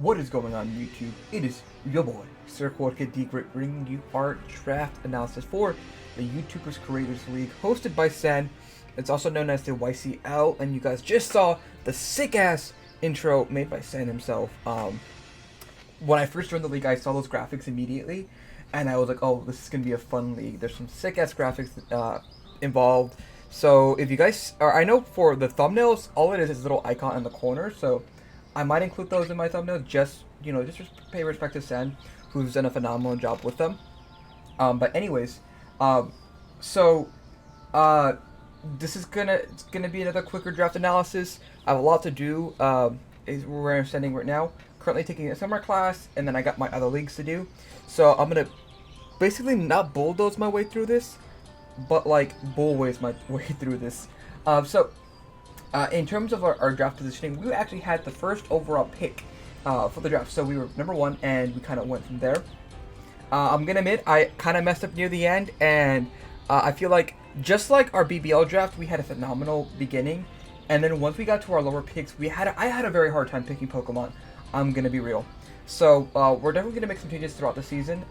What is going on YouTube? It is your boy, Sir Jorge the Great, bringing you our draft analysis for the YouTubers Creators League, hosted by Sen. It's also known as the YCL, and you guys just saw the sick-ass intro made by Sen himself. When I first joined the league, I saw those graphics immediately, and I was like, oh, this is going to be a fun league. There's some sick-ass graphics involved. So if you guys are, I know for the thumbnails, all it is a little icon in the corner, so I might include those in my thumbnails, just pay respect to Sen, who's done a phenomenal job with them. But anyways, this is gonna be another quicker draft analysis. I have a lot to do. Is where I'm standing right now. Currently taking a summer class, and then I got my other leagues to do. So I'm gonna basically not bulldoze my way through this, but like bullways my way through this. In terms of our draft positioning, we actually had the first overall pick for the draft. So we were number one, and we kind of went from there. I'm going to admit, I kind of messed up near the end, and I feel like, just like our BBL draft, we had a phenomenal beginning. And then once we got to our lower picks, I had a very hard time picking Pokemon. I'm going to be real. So we're definitely going to make some changes throughout the season,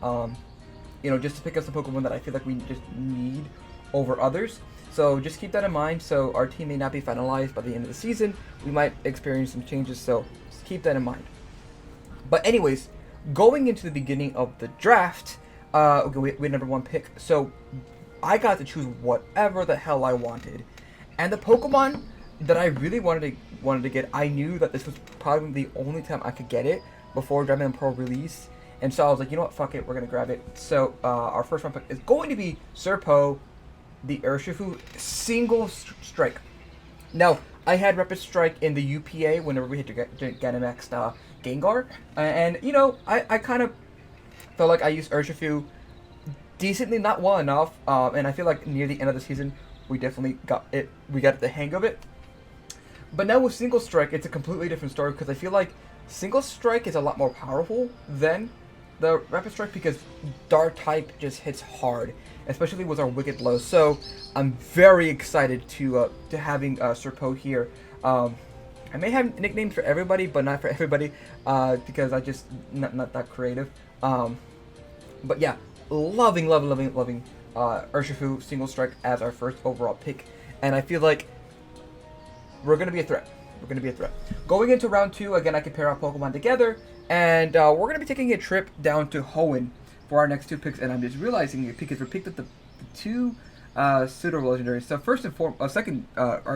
just to pick up some Pokemon that I feel like we just need over others. So just keep that in mind. So our team may not be finalized by the end of the season. We might experience some changes, so just keep that in mind. But anyways, going into the beginning of the draft, okay, we had number one pick. So I got to choose whatever the hell I wanted. And the Pokemon that I really wanted to get, I knew that this was probably the only time I could get it before Diamond and Pearl release. And so I was like, you know what, fuck it, we're going to grab it. So our first round pick is going to be Sir Poe, the Urshifu single strike. Now, I had Rapid Strike in the UPA whenever we hit Gigantamax Gengar, and I kind of felt like I used Urshifu decently, not well enough, and I feel like near the end of the season we definitely got the hang of it. But now with Single Strike, it's a completely different story, because I feel like Single Strike is a lot more powerful than the Rapid Strike, because Dark type just hits hard, especially with our Wicked Blow. So I'm very excited to having Sir Poe here. I may have nicknames for everybody, but not for everybody, because I just not that creative. But yeah, loving Urshifu Single Strike as our first overall pick, and I feel like we're gonna be a threat. Going into round two, again, I can pair our Pokemon together, and we're gonna be taking a trip down to Hoenn for our next two picks, and I'm just realizing it because we picked up the two pseudo legendaries. So first and foremost, our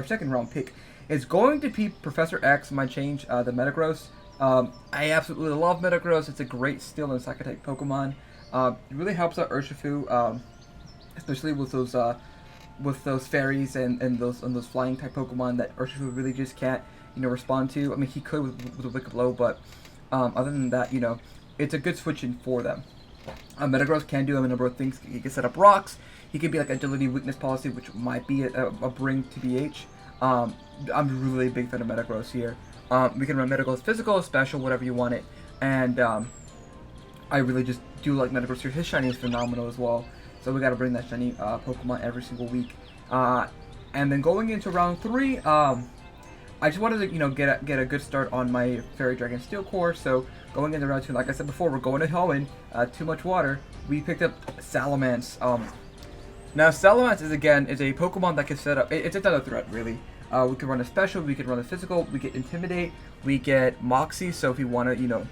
second round pick is going to be Professor X. Might change the Metagross. I absolutely love Metagross. It's a great Steel and Psychic type Pokemon. It really helps out Urshifu, especially with those fairies and those flying type Pokemon that Urshifu really just can't respond to. I mean, he could with a Wicked Blow, but other than that, it's a good switch in for them. Metagross can do a number of things. He can set up rocks. He can be like agility weakness policy, which might be a bring to BH. I'm really a big fan of Metagross here. We can run Metagross physical, special, whatever you want it. And I really just do like Metagross here. His shiny is phenomenal as well. So we got to bring that shiny Pokemon every single week. And then going into round three, I just wanted to get a good start on my Fairy Dragon Steel Core. So going into round two, like I said before, we're going to Hoenn. Too much water. We picked up Salamence. Now Salamence is a Pokemon that can set up. It's another threat really. We can run a special. We can run a physical. We get Intimidate. We get Moxie. So if you want to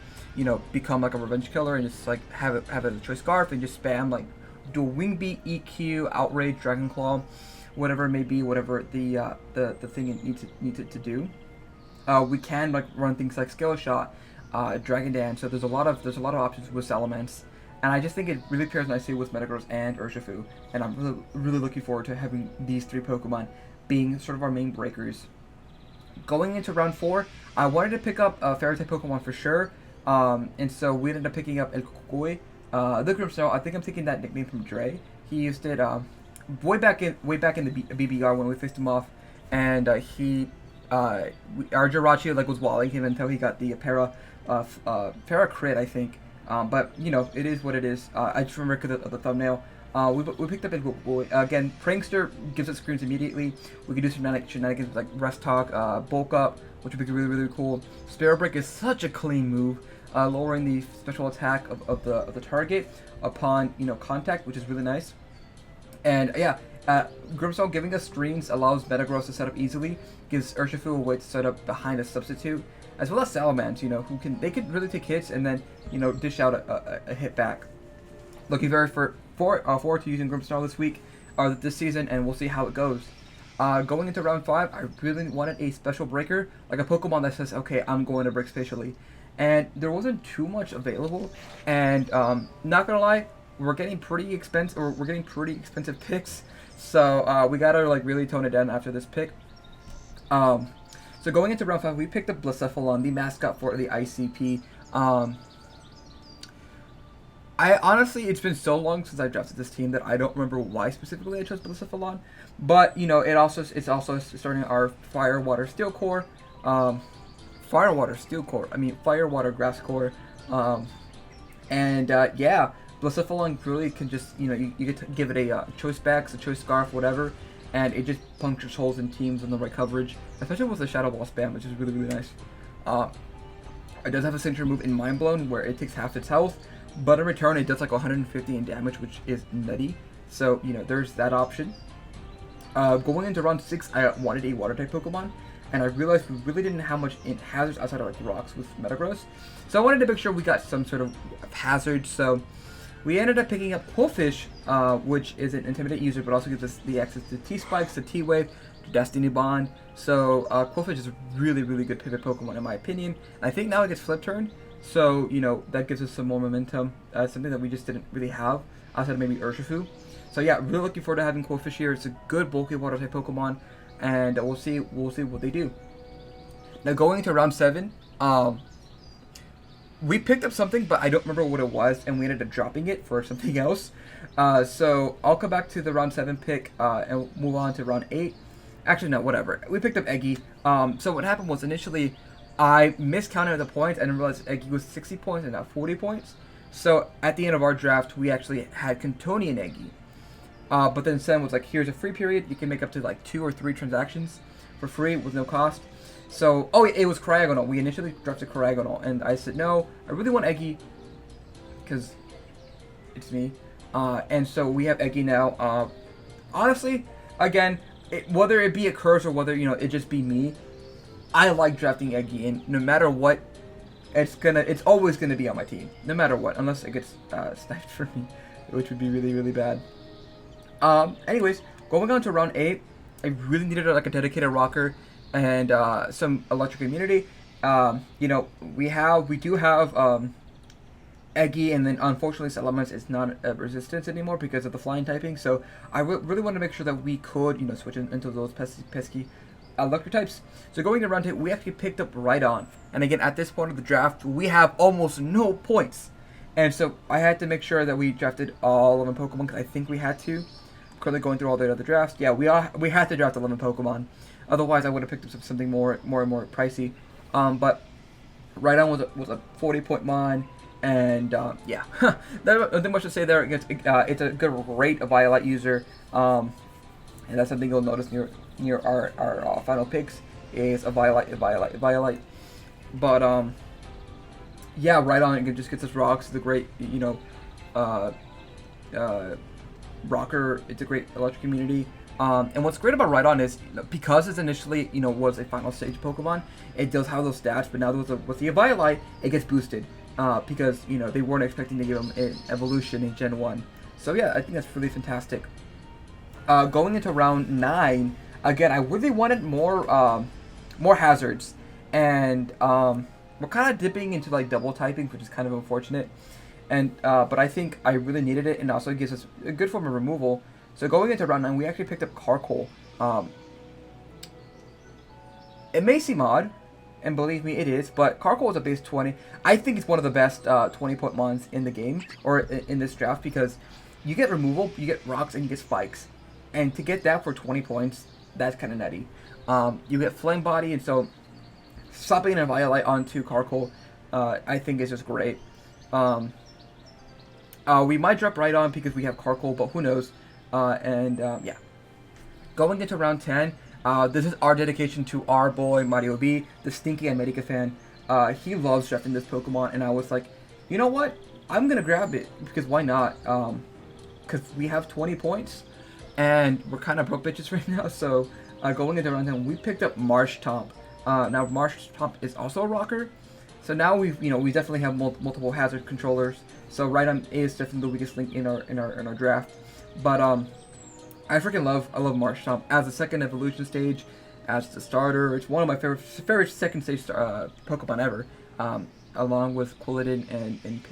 become like a revenge killer and just like have a choice scarf and just spam like do a Wing Beat, EQ, Outrage, Dragon Claw, whatever it may be, whatever the thing it needs it to do. We can like run things like Skill Shot, Dragon Dance. So there's a lot of options with Salamence, and I just think it really pairs nicely with Metagross and Urshifu. And I'm really looking forward to having these three Pokemon being sort of our main breakers. Going into round four, I wanted to pick up a Fairy type Pokemon for sure, and so we ended up picking up El Kokoi. The Grimmsnarl, I think I'm taking that nickname from Dre. He used it way back in the BBR when we faced him off, and our Jirachi was walling him until he got the Para crit, I think, But you know, it is what it is. I just remember because of the thumbnail. We picked up a boy. Again, Prankster gives us screens immediately. We can do some shenanigans like Rest Talk, Bulk Up, which would be really, really cool. Sparrow Break is such a clean move, lowering the special attack of the target upon, you know, contact, which is really nice. And yeah, Grimstone giving us screens allows Metagross to set up easily, gives Urshifu a way to set up behind a substitute, as well as Salamence, you know, they could really take hits and then, you know, dish out a hit back. Looking very forward to using Grimmsnarl this week, or this season, and we'll see how it goes. Going into round 5, I really wanted a special breaker, like a Pokemon that says, okay, I'm going to break spatially. And there wasn't too much available, and not gonna lie, we're getting pretty expensive picks, so we gotta like really tone it down after this pick. So going into round 5, we picked up Blacephalon, the mascot for the ICP. I honestly, it's been so long since I drafted this team that I don't remember why specifically I chose Blacephalon, but you know, it's also starting our Fire, Water, Steel core, Fire, Water, Steel core. I mean, Fire, Water, Grass core, yeah, Blacephalon really can just, you know, you get to give it a choice backs, a choice scarf, whatever, and it just punctures holes in teams in the right coverage, especially with the Shadow Ball spam, which is really, really nice. It does have a signature move in Mind Blown where it takes half its health, but in return it does like 150 in damage, which is nutty. So, you know, there's that option. Going into round 6, I wanted a Water type Pokemon, and I realized we really didn't have much in hazards outside of like rocks with Metagross. So I wanted to make sure we got some sort of hazard. So we ended up picking up Qwilfish, which is an Intimidate user, but also gives us the access to T-Spikes, to T-Wave, to Destiny Bond. So Qwilfish is a really, really good pivot Pokemon in my opinion. And I think now it gets Flip Turn, so you know that gives us some more momentum, something that we just didn't really have outside of maybe Urshifu. So yeah, really looking forward to having Qwilfish here. It's a good bulky water type Pokemon, and we'll see what they do. Now going into round 7, we picked up something, but I don't remember what it was, and we ended up dropping it for something else. So I'll come back to the round 7 pick and move on to round 8. Actually, no, whatever. We picked up Eggy. So what happened was initially I miscounted the points and realized Eggy was 60 points and not 40 points. So at the end of our draft, we actually had Cantonian Eggy. But then Sen was like, here's a free period. You can make up to like 2 or 3 transactions for free with no cost. So, oh, it was Cryogonal. We initially drafted Cryogonal, and I said, no, I really want Eggy, because it's me. And so we have Eggy now. Honestly, again, whether it be a curse or whether, you know, it just be me, I like drafting Eggy, and no matter what, it's always gonna be on my team, no matter what, unless it gets sniped for me, which would be really, really bad. Anyways, going on to round 8, I really needed like a dedicated rocker and some electric immunity. You know, we do have Eggy, and then unfortunately Salamence is not a resistance anymore because of the flying typing. So I really want to make sure that we could, you know, switch into those pesky electric types. So going to round 8, we actually picked up Rhydon, and again at this point of the draft, we have almost no points, and so I had to make sure that we drafted all 11 Pokemon because I think we had to. Currently going through all the other drafts. Yeah, we had to draft 11 Pokemon. Otherwise, I would have picked up something more and more pricey. But Rhydon was a 40-point mon, and yeah, nothing much to say there. It's a great Violet user, and that's something you'll notice near our final picks is a Violet. But yeah, Rhydon, it just gets us rocks. It's a great, you know, rocker. It's a great electric immunity. And what's great about Rhydon is, because it's initially, you know, was a final stage Pokemon, it does have those stats, but now with the Eviolite, it gets boosted, because, you know, they weren't expecting to give him an evolution in Gen 1. So yeah, I think that's really fantastic. Going into round 9, again, I really wanted more hazards, and we're kind of dipping into like double typing, which is kind of unfortunate. And but I think I really needed it, and also it gives us a good form of removal. So going into round 9, we actually picked up Carkol. It may seem odd, and believe me, it is, but Carkol is a base 20. I think it's one of the best 20-point mons in the game, or in this draft, because you get removal, you get rocks, and you get spikes. And to get that for 20 points, that's kind of nutty. You get Flame Body, and so swapping a Violet onto Carkol, I think is just great. We might drop right on because we have Carcoal, but who knows? Yeah. Going into round 10, this is our dedication to our boy Mario B, the stinky America fan. He loves drafting this Pokemon, and I was like, you know what? I'm gonna grab it because why not? Because we have 20 points, and we're kind of broke bitches right now. So going into round 10, we picked up Marshtomp. Now Marshtomp is also a rocker, so now we definitely have multiple hazard controllers. So Rhydon is definitely the weakest link in our draft, but I love Marshtomp as a second evolution stage, as the starter. It's one of my favorite second stage Pokemon ever, along with Quilladin and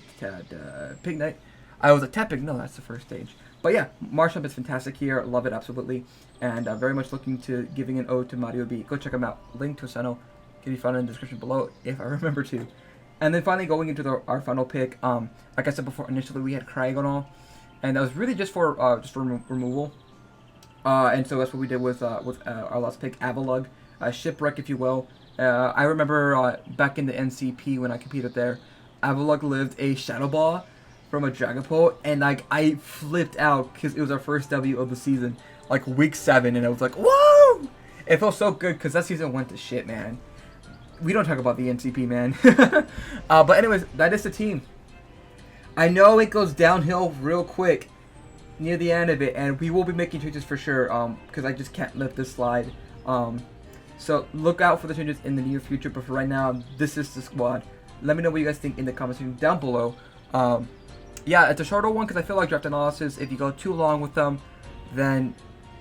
Pignite. I was a Tepig. No, that's the first stage. But yeah, Marshtomp is fantastic here. Love it absolutely, and very much looking to giving an ode to Mario B. Go check him out. Link to Aseno can be found in the description below if I remember to. And then finally going into our final pick. Like I said before, initially we had Cryogonal, and that was really just for removal. And so that's what we did with our last pick, Avalugg, Shipwreck, if you will. I remember back in the NCP when I competed there, Avalugg lived a Shadow Ball from a Dragapult, and like I flipped out because it was our first W of the season, like week 7, and I was like, whoa! It felt so good because that season went to shit, man. We don't talk about the NCP, man. But anyways, that is the team. I know it goes downhill real quick near the end of it, and we will be making changes for sure, because I just can't let this slide. So look out for the changes in the near future, but for right now, this is the squad. Let me know what you guys think in the comment section down below. Yeah, it's a shorter one because I feel like draft analysis, if you go too long with them, then,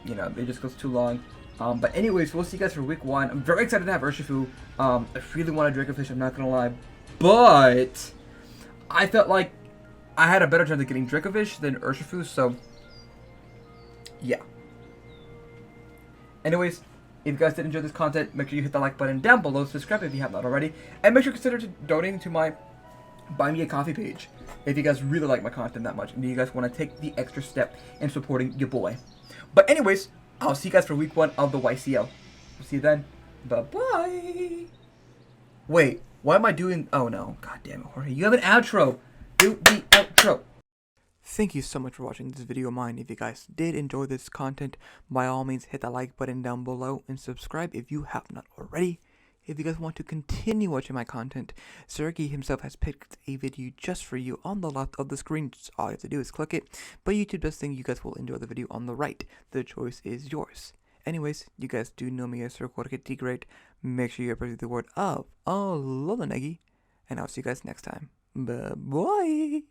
it just goes too long. But anyways, we'll see you guys for week 1. I'm very excited to have Urshifu. I really want a Dracofish, I'm not gonna lie, but I felt like I had a better chance of getting Dracofish than Urshifu, so yeah. Anyways, if you guys did enjoy this content, make sure you hit the like button down below, subscribe if you have not already, and make sure to consider donating to my Buy Me a Coffee page if you guys really like my content that much and you guys want to take the extra step in supporting your boy. But anyways, I'll see you guys for week 1 of the YCL. See you then. Bye-bye. Wait, what am I doing? Oh no, god damn it, Jorge. You have an outro. Do the outro. Thank you so much for watching this video of mine. If you guys did enjoy this content, by all means hit that like button down below and subscribe if you have not already. If you guys want to continue watching my content, Sergey himself has picked a video just for you on the left of the screen. Just all you have to do is click it, but YouTube does think you guys will enjoy the video on the right. The choice is yours. Anyways, you guys do know me as Sir Jorge the Great. Make sure you press the word of Alolanegi, and I'll see you guys next time. Bye-bye.